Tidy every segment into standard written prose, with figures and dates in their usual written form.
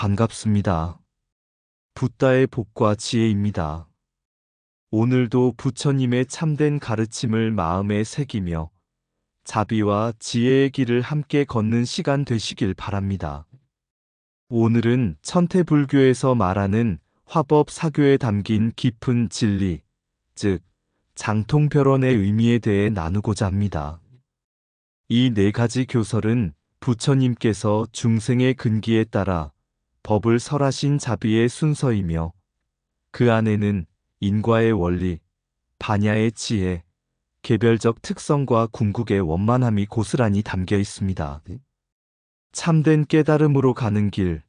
반갑습니다. 붓다의 복과 지혜입니다. 오늘도 부처님의 참된 가르침을 마음에 새기며 자비와 지혜의 길을 함께 걷는 시간 되시길 바랍니다. 오늘은 천태불교에서 말하는 화법 사교에 담긴 깊은 진리, 즉 장통별언의 의미에 대해 나누고자 합니다. 이 네 가지 교설은 부처님께서 중생의 근기에 따라 법을 설하신 자비의 순서이며 그 안에는 인과의 원리, 반야의 지혜, 개별적 특성과 궁극의 원만함이 고스란히 담겨 있습니다. 참된 깨달음으로 가는 길,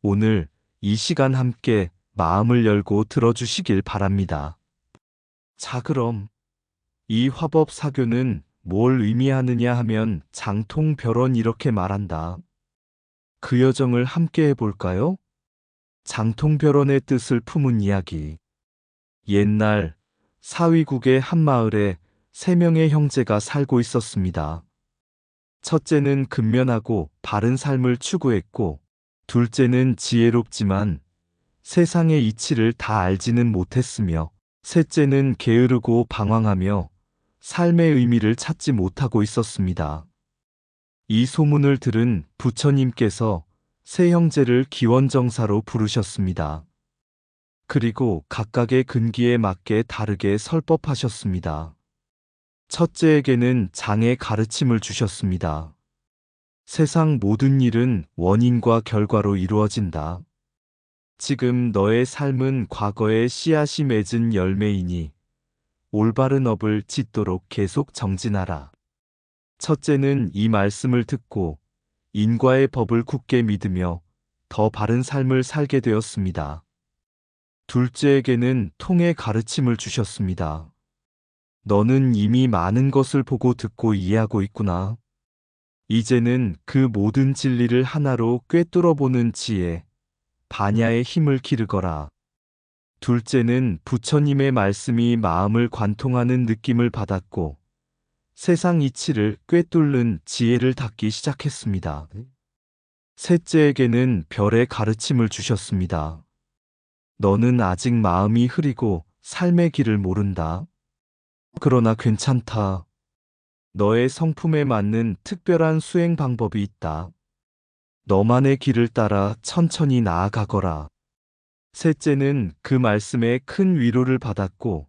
오늘 이 시간 함께 마음을 열고 들어주시길 바랍니다. 자, 그럼 이 화법 사교는 뭘 의미하느냐 하면 장통별언 이렇게 말한다. 그 여정을 함께 해볼까요? 장통별언의 뜻을 품은 이야기. 옛날 사위국의 한 마을에 세 명의 형제가 살고 있었습니다. 첫째는 근면하고 바른 삶을 추구했고, 둘째는 지혜롭지만 세상의 이치를 다 알지는 못했으며, 셋째는 게으르고 방황하며 삶의 의미를 찾지 못하고 있었습니다. 이 소문을 들은 부처님께서 세 형제를 기원정사로 부르셨습니다. 그리고 각각의 근기에 맞게 다르게 설법하셨습니다. 첫째에게는 장의 가르침을 주셨습니다. 세상 모든 일은 원인과 결과로 이루어진다. 지금 너의 삶은 과거의 씨앗이 맺은 열매이니 올바른 업을 짓도록 계속 정진하라. 첫째는 이 말씀을 듣고 인과의 법을 굳게 믿으며 더 바른 삶을 살게 되었습니다. 둘째에게는 통의 가르침을 주셨습니다. 너는 이미 많은 것을 보고 듣고 이해하고 있구나. 이제는 그 모든 진리를 하나로 꿰뚫어 보는 지혜, 반야의 힘을 기르거라. 둘째는 부처님의 말씀이 마음을 관통하는 느낌을 받았고 세상 이치를 꿰뚫는 지혜를 닦기 시작했습니다. 셋째에게는 별의 가르침을 주셨습니다. 너는 아직 마음이 흐리고 삶의 길을 모른다. 그러나 괜찮다. 너의 성품에 맞는 특별한 수행 방법이 있다. 너만의 길을 따라 천천히 나아가거라. 셋째는 그 말씀에 큰 위로를 받았고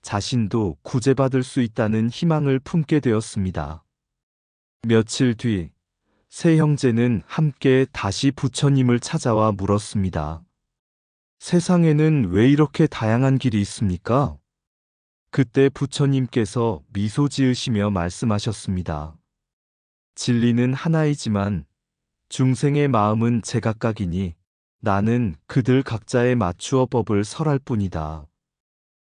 자신도 구제받을 수 있다는 희망을 품게 되었습니다. 며칠 뒤, 세 형제는 함께 다시 부처님을 찾아와 물었습니다. 세상에는 왜 이렇게 다양한 길이 있습니까? 그때 부처님께서 미소 지으시며 말씀하셨습니다. 진리는 하나이지만 중생의 마음은 제각각이니 나는 그들 각자에 맞추어 법을 설할 뿐이다.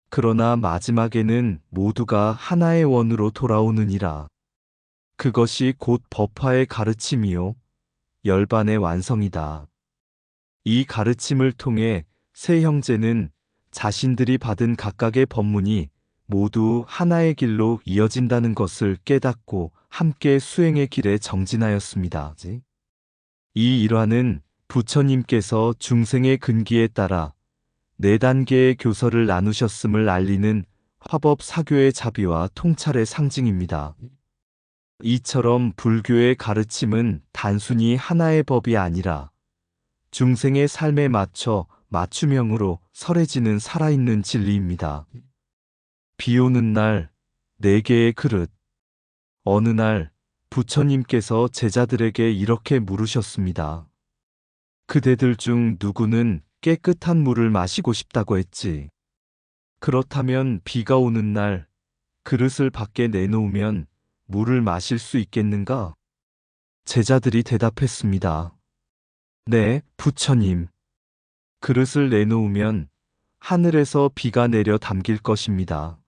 그러나 마지막에는 모두가 하나의 원으로 돌아오느니라. 그것이 곧 법화의 가르침이요 열반의 완성이다. 이 가르침을 통해 세 형제는 자신들이 받은 각각의 법문이 모두 하나의 길로 이어진다는 것을 깨닫고 함께 수행의 길에 정진하였습니다. 이 일화는 부처님께서 중생의 근기에 따라 네 단계의 교설을 나누셨음을 알리는 화법 사교의 자비와 통찰의 상징입니다. 이처럼 불교의 가르침은 단순히 하나의 법이 아니라 중생의 삶에 맞춰 맞춤형으로 설해지는 살아있는 진리입니다. 비 오는 날, 네 개의 그릇. 어느 날 부처님께서 제자들에게 이렇게 물으셨습니다. 그대들 중 누구는 깨끗한 물을 마시고 싶다고 했지. 그렇다면 비가 오는 날 그릇을 밖에 내놓으면 물을 마실 수 있겠는가? 제자들이 대답했습니다. 네, 부처님. 그릇을 내놓으면 하늘에서 비가 내려 담길 것입니다.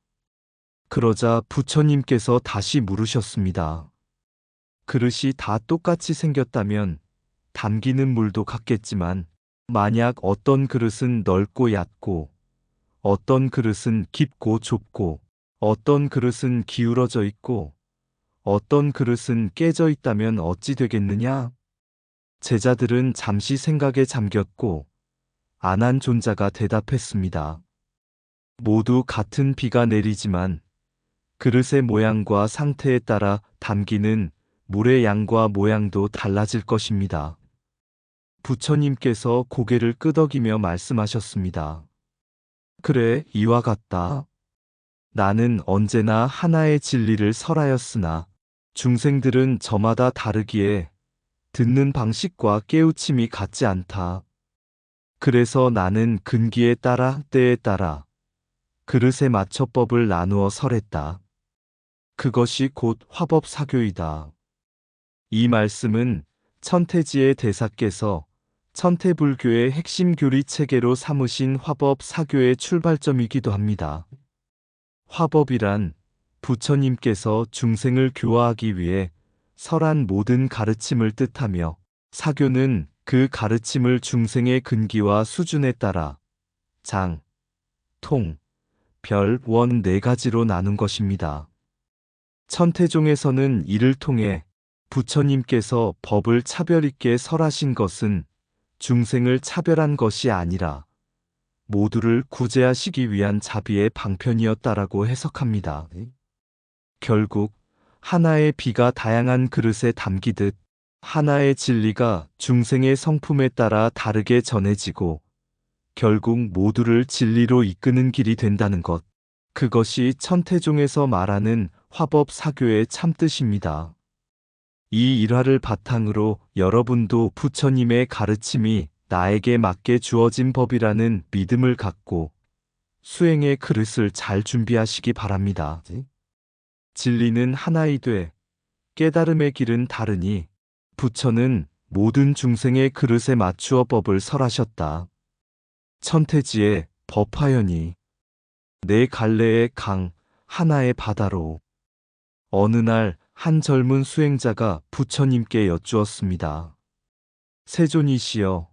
그러자 부처님께서 다시 물으셨습니다. 그릇이 다 똑같이 생겼다면 담기는 물도 같겠지만 만약 어떤 그릇은 넓고 얕고 어떤 그릇은 깊고 좁고 어떤 그릇은 기울어져 있고 어떤 그릇은 깨져 있다면 어찌 되겠느냐? 제자들은 잠시 생각에 잠겼고 아난존자가 대답했습니다. 모두 같은 비가 내리지만 그릇의 모양과 상태에 따라 담기는 물의 양과 모양도 달라질 것입니다. 부처님께서 고개를 끄덕이며 말씀하셨습니다. 그래, 이와 같다. 나는 언제나 하나의 진리를 설하였으나 중생들은 저마다 다르기에 듣는 방식과 깨우침이 같지 않다. 그래서 나는 근기에 따라 때에 따라 그릇의 맞춰법을 나누어 설했다. 그것이 곧 화법사교이다. 이 말씀은 천태지의 대사께서 천태불교의 핵심 교리 체계로 삼으신 화법사교의 출발점이기도 합니다. 화법이란 부처님께서 중생을 교화하기 위해 설한 모든 가르침을 뜻하며 사교는 그 가르침을 중생의 근기와 수준에 따라 장, 통, 별, 원 네 가지로 나눈 것입니다. 천태종에서는 이를 통해 부처님께서 법을 차별 있게 설하신 것은 중생을 차별한 것이 아니라 모두를 구제하시기 위한 자비의 방편이었다라고 해석합니다. 결국 하나의 비가 다양한 그릇에 담기듯 하나의 진리가 중생의 성품에 따라 다르게 전해지고 결국 모두를 진리로 이끄는 길이 된다는 것. 그것이 천태종에서 말하는 화법사교의 참뜻입니다. 이 일화를 바탕으로 여러분도 부처님의 가르침이 나에게 맞게 주어진 법이라는 믿음을 갖고 수행의 그릇을 잘 준비하시기 바랍니다. 진리는 하나이되 깨달음의 길은 다르니 부처는 모든 중생의 그릇에 맞추어 법을 설하셨다. 천태지의 법화연이 네 갈래의 강 하나의 바다로. 어느 날 한 젊은 수행자가 부처님께 여쭈었습니다. 세존이시여,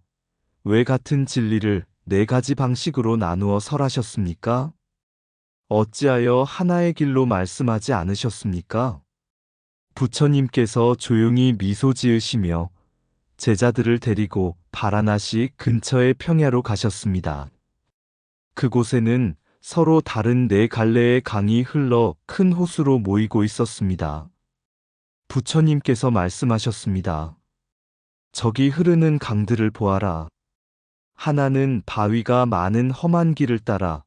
왜 같은 진리를 네 가지 방식으로 나누어 설하셨습니까? 어찌하여 하나의 길로 말씀하지 않으셨습니까? 부처님께서 조용히 미소 지으시며 제자들을 데리고 바라나시 근처의 평야로 가셨습니다. 그곳에는 서로 다른 네 갈래의 강이 흘러 큰 호수로 모이고 있었습니다. 부처님께서 말씀하셨습니다. 저기 흐르는 강들을 보아라. 하나는 바위가 많은 험한 길을 따라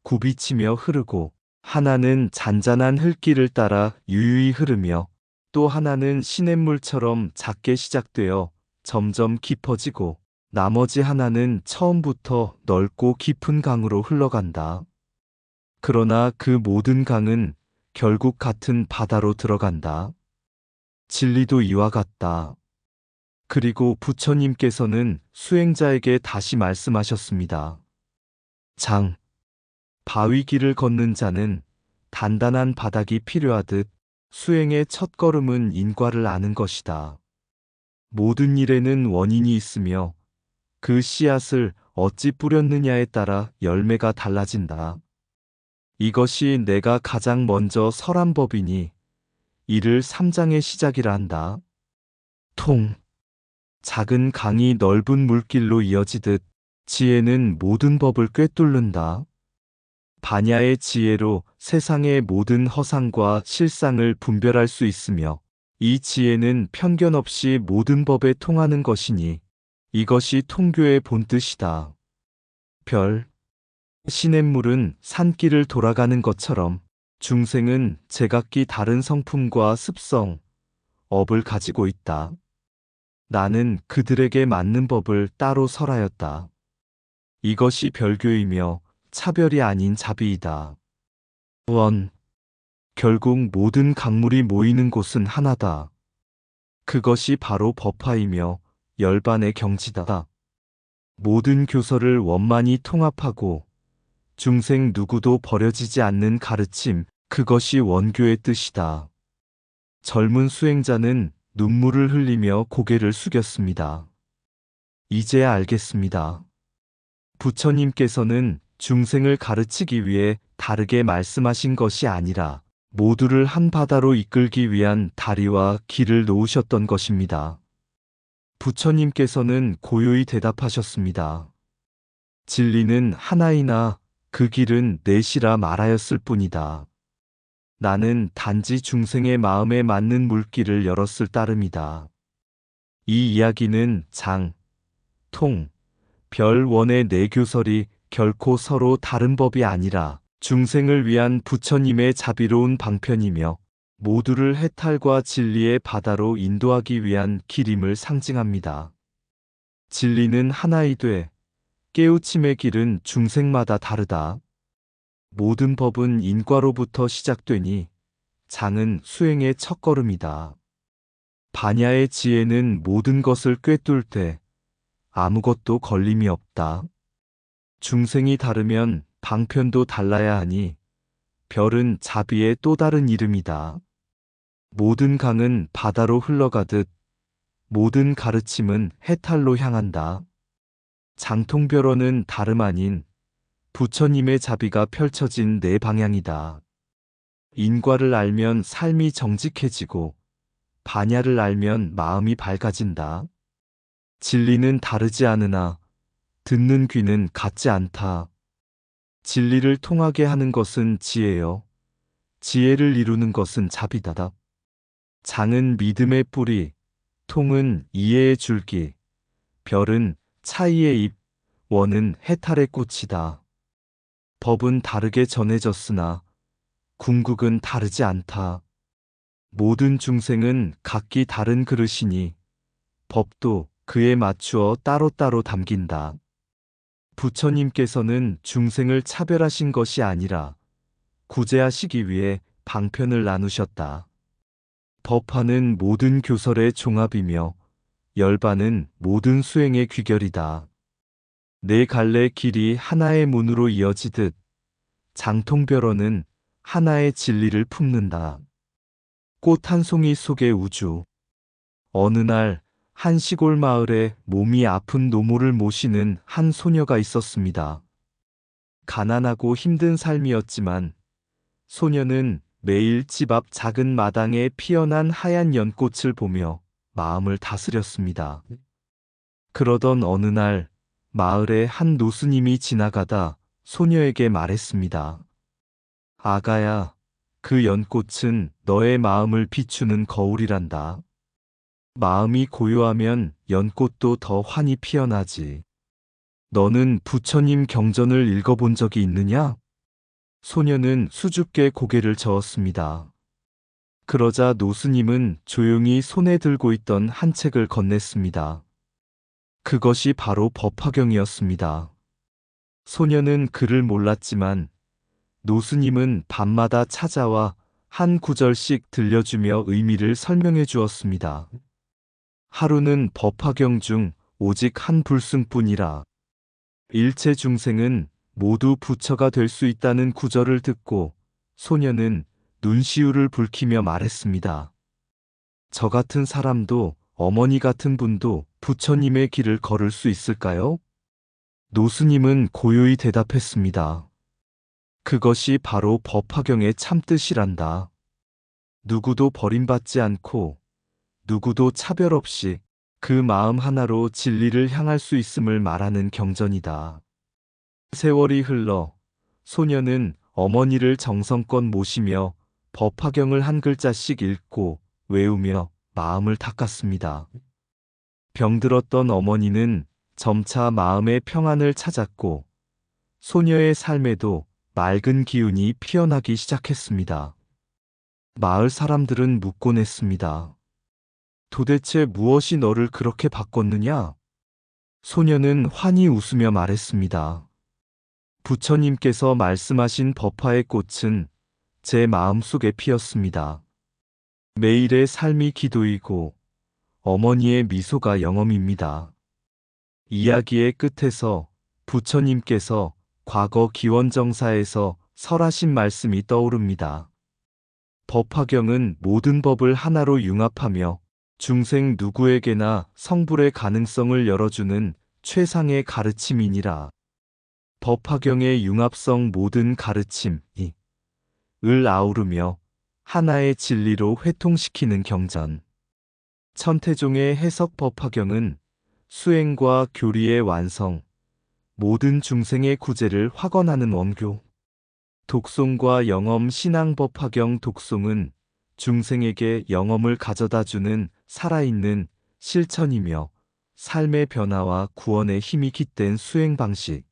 굽이치며 흐르고, 하나는 잔잔한 흙길을 따라 유유히 흐르며, 또 하나는 시냇물처럼 작게 시작되어 점점 깊어지고, 나머지 하나는 처음부터 넓고 깊은 강으로 흘러간다. 그러나 그 모든 강은 결국 같은 바다로 들어간다. 진리도 이와 같다. 그리고 부처님께서는 수행자에게 다시 말씀하셨습니다. 장, 바위 길을 걷는 자는 단단한 바닥이 필요하듯 수행의 첫걸음은 인과를 아는 것이다. 모든 일에는 원인이 있으며 그 씨앗을 어찌 뿌렸느냐에 따라 열매가 달라진다. 이것이 내가 가장 먼저 설한 법이니 이를 3장의 시작이라 한다. 통. 작은 강이 넓은 물길로 이어지듯 지혜는 모든 법을 꿰뚫는다. 반야의 지혜로 세상의 모든 허상과 실상을 분별할 수 있으며 이 지혜는 편견 없이 모든 법에 통하는 것이니 이것이 통교의 본뜻이다. 별. 시냇물은 산길을 돌아가는 것처럼 중생은 제각기 다른 성품과 습성, 업을 가지고 있다. 나는 그들에게 맞는 법을 따로 설하였다. 이것이 별교이며 차별이 아닌 자비이다. 원. 결국 모든 강물이 모이는 곳은 하나다. 그것이 바로 법화이며 열반의 경지다. 모든 교설을 원만히 통합하고 중생 누구도 버려지지 않는 가르침, 그것이 원교의 뜻이다. 젊은 수행자는 눈물을 흘리며 고개를 숙였습니다. 이제야 알겠습니다. 부처님께서는 중생을 가르치기 위해 다르게 말씀하신 것이 아니라 모두를 한 바다로 이끌기 위한 다리와 길을 놓으셨던 것입니다. 부처님께서는 고요히 대답하셨습니다. 진리는 하나이나 그 길은 넷이라 말하였을 뿐이다. 나는 단지 중생의 마음에 맞는 물길을 열었을 따름이다. 이 이야기는 장, 통, 별, 원의 네 교설이 결코 서로 다른 법이 아니라 중생을 위한 부처님의 자비로운 방편이며 모두를 해탈과 진리의 바다로 인도하기 위한 길임을 상징합니다. 진리는 하나이되 깨우침의 길은 중생마다 다르다. 모든 법은 인과로부터 시작되니 장은 수행의 첫걸음이다. 반야의 지혜는 모든 것을 꿰뚫 때 아무것도 걸림이 없다. 중생이 다르면 방편도 달라야 하니 별은 자비의 또 다른 이름이다. 모든 강은 바다로 흘러가듯 모든 가르침은 해탈로 향한다. 장통별어는 다름 아닌 부처님의 자비가 펼쳐진 네 방향이다. 인과를 알면 삶이 정직해지고 반야를 알면 마음이 밝아진다. 진리는 다르지 않으나 듣는 귀는 같지 않다. 진리를 통하게 하는 것은 지혜요. 지혜를 이루는 것은 자비다. 장은 믿음의 뿌리, 통은 이해의 줄기, 별은 차이의 잎, 원은 해탈의 꽃이다. 법은 다르게 전해졌으나 궁극은 다르지 않다. 모든 중생은 각기 다른 그릇이니 법도 그에 맞추어 따로따로 담긴다. 부처님께서는 중생을 차별하신 것이 아니라 구제하시기 위해 방편을 나누셨다. 법화는 모든 교설의 종합이며 열반은 모든 수행의 귀결이다. 네 갈래 길이 하나의 문으로 이어지듯 장통별어는 하나의 진리를 품는다. 꽃 한 송이 속의 우주. 어느 날 한 시골 마을에 몸이 아픈 노모를 모시는 한 소녀가 있었습니다. 가난하고 힘든 삶이었지만 소녀는 매일 집 앞 작은 마당에 피어난 하얀 연꽃을 보며 마음을 다스렸습니다. 그러던 어느 날 마을에 한 노스님이 지나가다 소녀에게 말했습니다. 아가야, 그 연꽃은 너의 마음을 비추는 거울이란다. 마음이 고요하면 연꽃도 더 환히 피어나지. 너는 부처님 경전을 읽어본 적이 있느냐? 소녀는 수줍게 고개를 저었습니다. 그러자 노스님은 조용히 손에 들고 있던 한 책을 건넸습니다. 그것이 바로 법화경이었습니다. 소녀는 글을 몰랐지만 노스님은 밤마다 찾아와 한 구절씩 들려주며 의미를 설명해 주었습니다. 하루는 법화경 중 오직 한 불승뿐이라. 일체 중생은 모두 부처가 될 수 있다는 구절을 듣고 소녀는 눈시울을 붉히며 말했습니다. 저 같은 사람도 어머니 같은 분도 부처님의 길을 걸을 수 있을까요? 노스님은 고요히 대답했습니다. 그것이 바로 법화경의 참뜻이란다. 누구도 버림받지 않고 누구도 차별 없이 그 마음 하나로 진리를 향할 수 있음을 말하는 경전이다. 세월이 흘러 소녀는 어머니를 정성껏 모시며 법화경을 한 글자씩 읽고 외우며 마음을 닦았습니다. 병들었던 어머니는 점차 마음의 평안을 찾았고 소녀의 삶에도 맑은 기운이 피어나기 시작했습니다. 마을 사람들은 묻곤 했습니다. 도대체 무엇이 너를 그렇게 바꿨느냐? 소녀는 환히 웃으며 말했습니다. 부처님께서 말씀하신 법화의 꽃은 제 마음속에 피었습니다. 매일의 삶이 기도이고 어머니의 미소가 영험입니다. 이야기의 끝에서 부처님께서 과거 기원정사에서 설하신 말씀이 떠오릅니다. 법화경은 모든 법을 하나로 융합하며 중생 누구에게나 성불의 가능성을 열어주는 최상의 가르침이니라. 법화경의 융합성 모든 가르침이 을 아우르며 하나의 진리로 회통시키는 경전. 천태종의 해석 법화경은 수행과 교리의 완성, 모든 중생의 구제를 확언하는 원교. 독송과 영엄 신앙 법화경 독송은 중생에게 영엄을 가져다주는 살아있는 실천이며 삶의 변화와 구원의 힘이 깃댄 수행 방식.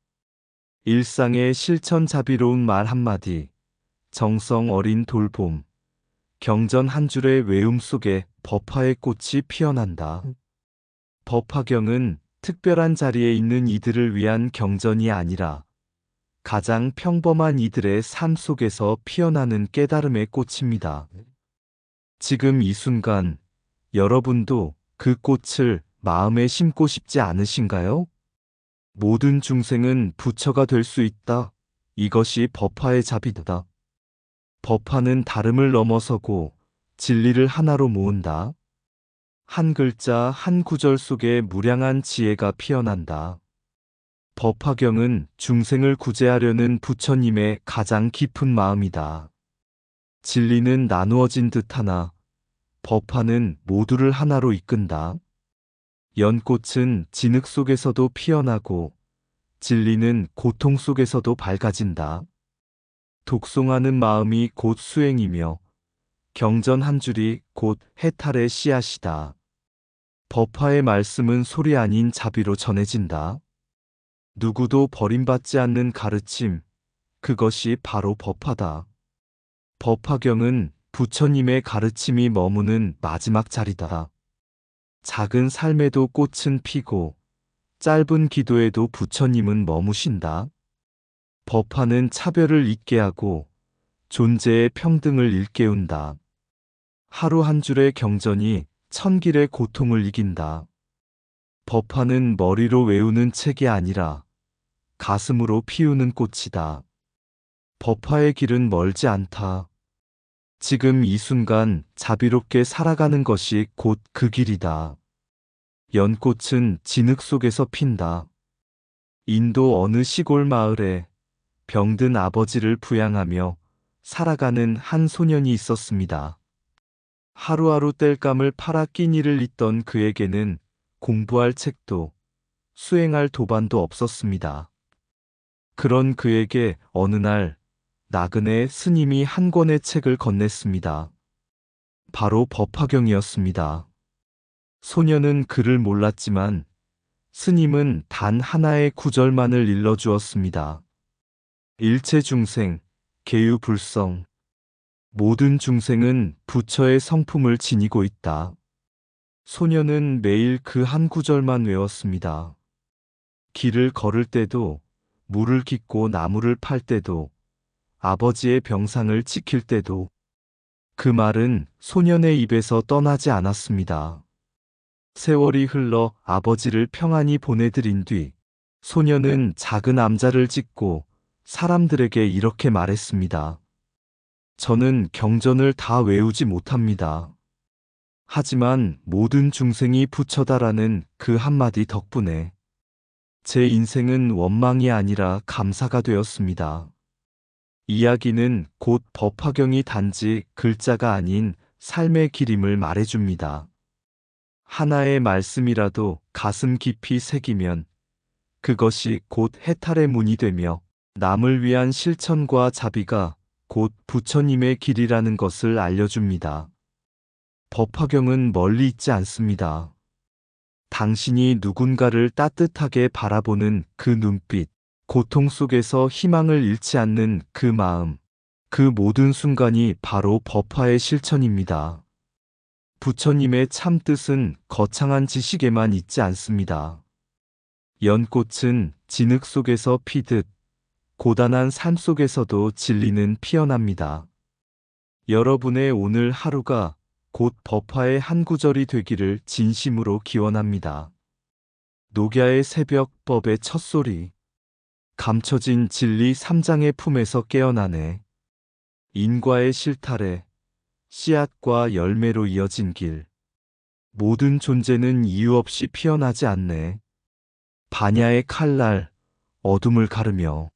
일상의 실천 자비로운 말 한마디, 정성 어린 돌봄, 경전 한 줄의 외움 속에 법화의 꽃이 피어난다. 법화경은 특별한 자리에 있는 이들을 위한 경전이 아니라 가장 평범한 이들의 삶 속에서 피어나는 깨달음의 꽃입니다. 지금 이 순간 여러분도 그 꽃을 마음에 심고 싶지 않으신가요? 모든 중생은 부처가 될 수 있다. 이것이 법화의 자비다. 법화는 다름을 넘어서고 진리를 하나로 모은다. 한 글자 한 구절 속에 무량한 지혜가 피어난다. 법화경은 중생을 구제하려는 부처님의 가장 깊은 마음이다. 진리는 나누어진 듯하나 법화는 모두를 하나로 이끈다. 연꽃은 진흙 속에서도 피어나고 진리는 고통 속에서도 밝아진다. 독송하는 마음이 곧 수행이며 경전 한 줄이 곧 해탈의 씨앗이다. 법화의 말씀은 소리 아닌 자비로 전해진다. 누구도 버림받지 않는 가르침, 그것이 바로 법화다. 법화경은 부처님의 가르침이 머무는 마지막 자리다. 작은 삶에도 꽃은 피고 짧은 기도에도 부처님은 머무신다. 법화는 차별을 잊게 하고 존재의 평등을 일깨운다. 하루 한 줄의 경전이 천길의 고통을 이긴다. 법화는 머리로 외우는 책이 아니라 가슴으로 피우는 꽃이다. 법화의 길은 멀지 않다. 지금 이 순간 자비롭게 살아가는 것이 곧 그 길이다. 연꽃은 진흙 속에서 핀다. 인도 어느 시골 마을에 병든 아버지를 부양하며 살아가는 한 소년이 있었습니다. 하루하루 땔감을 팔아 끼니를 잇던 그에게는 공부할 책도 수행할 도반도 없었습니다. 그런 그에게 어느 날 나그네 스님이 한 권의 책을 건넸습니다. 바로 법화경이었습니다. 소녀는 글을 몰랐지만 스님은 단 하나의 구절만을 일러주었습니다. 일체 중생, 계유불성. 모든 중생은 부처의 성품을 지니고 있다. 소녀는 매일 그 한 구절만 외웠습니다. 길을 걸을 때도, 물을 깃고 나무를 팔 때도, 아버지의 병상을 지킬 때도 그 말은 소년의 입에서 떠나지 않았습니다. 세월이 흘러 아버지를 평안히 보내드린 뒤 소년은 작은 암자를 짓고 사람들에게 이렇게 말했습니다. 저는 경전을 다 외우지 못합니다. 하지만 모든 중생이 부처다라는 그 한마디 덕분에 제 인생은 원망이 아니라 감사가 되었습니다. 이야기는 곧 법화경이 단지 글자가 아닌 삶의 길임을 말해줍니다. 하나의 말씀이라도 가슴 깊이 새기면 그것이 곧 해탈의 문이 되며 남을 위한 실천과 자비가 곧 부처님의 길이라는 것을 알려줍니다. 법화경은 멀리 있지 않습니다. 당신이 누군가를 따뜻하게 바라보는 그 눈빛, 고통 속에서 희망을 잃지 않는 그 마음, 그 모든 순간이 바로 법화의 실천입니다. 부처님의 참뜻은 거창한 지식에만 있지 않습니다. 연꽃은 진흙 속에서 피듯 고단한 삶 속에서도 진리는 피어납니다. 여러분의 오늘 하루가 곧 법화의 한 구절이 되기를 진심으로 기원합니다. 녹야의 새벽 법의 첫소리. 감춰진 진리 3장의 품에서 깨어나네. 인과의 실타래. 씨앗과 열매로 이어진 길. 모든 존재는 이유 없이 피어나지 않네. 반야의 칼날. 어둠을 가르며.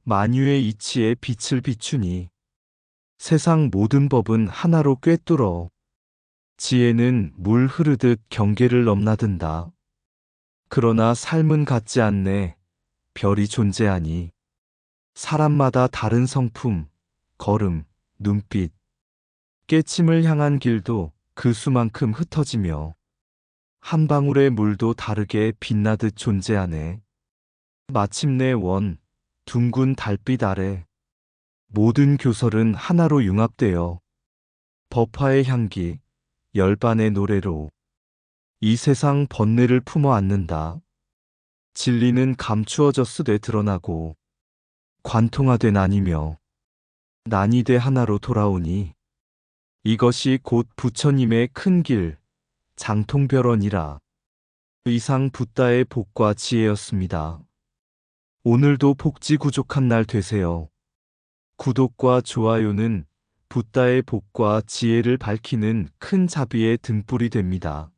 만유의 이치에 빛을 비추니 세상 모든 법은 하나로 꿰뚫어 지혜는 물 흐르듯 경계를 넘나든다. 그러나 삶은 같지 않네. 별이 존재하니. 사람마다 다른 성품, 걸음, 눈빛, 깨침을 향한 길도 그 수만큼 흩어지며 한 방울의 물도 다르게 빛나듯 존재하네. 마침내 둥근 달빛 아래 모든 교설은 하나로 융합되어 법화의 향기, 열반의 노래로 이 세상 번뇌를 품어 안는다. 진리는 감추어졌으되 드러나고 관통하되 나뉘며 난이되 하나로 돌아오니 이것이 곧 부처님의 큰 길, 장통별언이라. 이상 붓다의 복과 지혜였습니다. 오늘도 복지 구족한 날 되세요. 구독과 좋아요는 붓다의 복과 지혜를 밝히는 큰 자비의 등불이 됩니다.